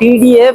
TDF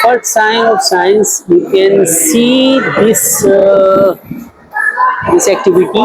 first sign of science. You can see this activity.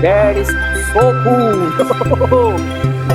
That is so cool.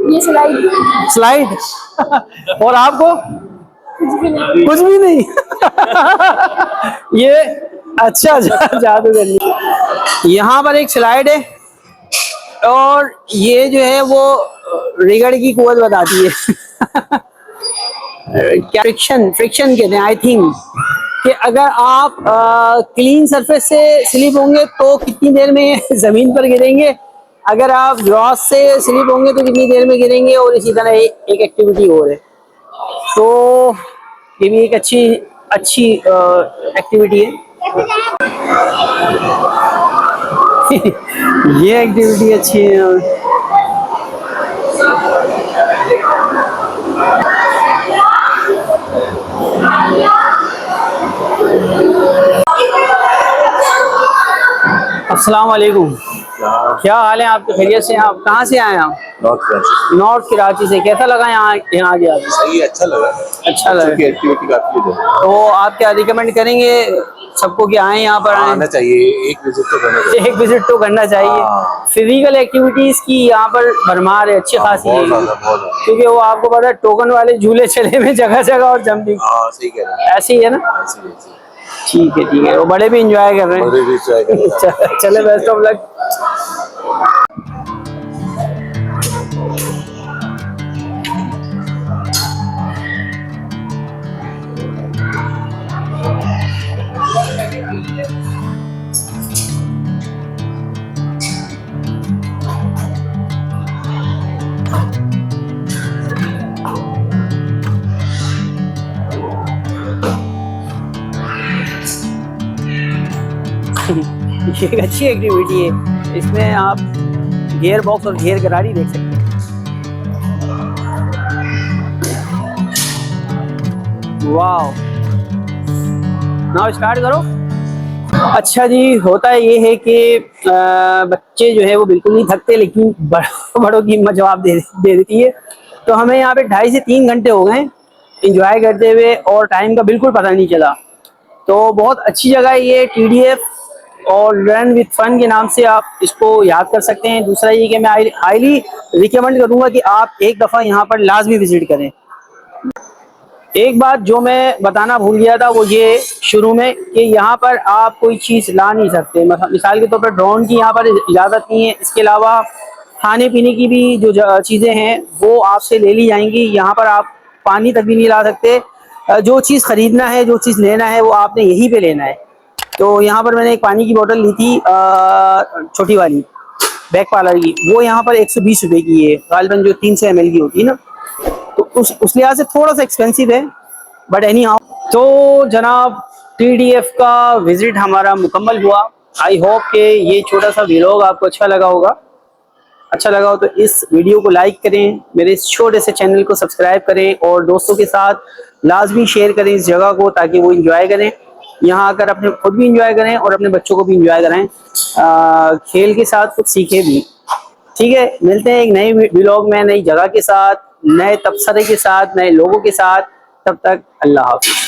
ये slide slide और आपको कुछ भी नहीं ये अच्छा जादूगरनी। यहाँ पर एक स्लाइड है और ये जो है वो रिगड़ की कुव्वत बताती है क्या फ्रिक्शन कहते हैं आई थिंक, कि अगर आप क्लीन सरफेस से स्लिप होंगे तो कितनी देर में जमीन पर गिरेंगे, अगर आप ग्रॉस से स्लिप होंगे तो कितनी देर में गिरेंगे, और इसी तरह एक एक्टिविटी और है। तो ये भी एक अच्छी एक्टिविटी है। ये एक्टिविटी अच्छी है। अस्सलाम वालेकुम, क्या हाल है आपके? खैरियत से? आप कहाँ से आए हैं? आप नॉर्थ कराची से। कैसा लगा यहाँ आ गया? सही, अच्छा लगा। अच्छा लगा। एक्टिविटी काफी है, तो आप क्या रिकमेंड करेंगे सबको कि आए यहाँ पर? आना चाहिए, एक विजिट तो करना चाहिए। एक विजिट तो करना चाहिए। फिजिकल एक्टिविटीज की यहाँ पर भरमार है, अच्छी खासी है, क्योंकि वो आपको पता है टोकन वाले झूले चले में जगह जगह और जंपिंग। सही कह रहे हैं, ऐसे ही है ना? ठीक है। वो बड़े भी एंजॉय कर रहे हैं। चले, बेस्ट ऑफ लक। ये एक अच्छी एक्टिविटी है, इसमें आप गियर बॉक्स और गियर गरारी देख सकते हैं। वाह, नाउ स्टार्ट करो। अच्छा जी, होता ये है कि बच्चे जो है वो बिल्कुल नहीं थकते, लेकिन बड़ों की हिम्मत जवाब दे देती है। तो हमें यहाँ पे 2.5 से 3 घंटे हो गए इंजॉय करते हुए, और टाइम का बिल्कुल पता नहीं चला। तो बहुत अच्छी जगह है ये TDF, और लर्न विद फन के नाम से आप इसको याद कर सकते हैं। दूसरा ये कि मैं हाईली रिकमेंड करूँगा कि आप एक दफ़ा यहाँ पर लाजमी विजिट करें। एक बात जो मैं बताना भूल गया था वो ये शुरू में, कि यहाँ पर आप कोई चीज़ ला नहीं सकते। मिसाल के तौर पर ड्रोन की यहाँ पर इजाज़त नहीं है। इसके अलावा खाने पीने की भी जो चीज़ें हैं वो आपसे ले ली जाएंगी। यहाँ पर आप पानी तक भी नहीं ला सकते। जो चीज़ ख़रीदना है, जो चीज़ लेना है, वो आपने यहीं पे लेना है। तो यहाँ पर मैंने एक पानी की बोतल ली थी, छोटी वाली बैक पार्लर की, वो यहाँ पर 120 रुपये की है, गालिबन जो 300 ml की होती है ना। तो उस लिहाज से थोड़ा सा एक्सपेंसिव है, बट एनी हाउ। तो जनाब, TDF का विजिट हमारा मुकम्मल हुआ। आई होप कि ये छोटा सा व्लॉग आपको अच्छा लगा होगा। अच्छा लगा हो तो इस वीडियो को लाइक करें, मेरे इस छोटे से चैनल को सब्सक्राइब करें, और दोस्तों के साथ लाजमी शेयर करें इस जगह को, ताकि वो इंजॉय करें। यहाँ आकर अपने खुद भी इंजॉय करें और अपने बच्चों को भी इंजॉय कराएं, खेल के साथ कुछ सीखें भी। ठीक है, मिलते हैं एक नए व्लॉग में, नई जगह के साथ, नए तबसरे के साथ, नए लोगों के साथ। तब तक अल्लाह हाफिज़।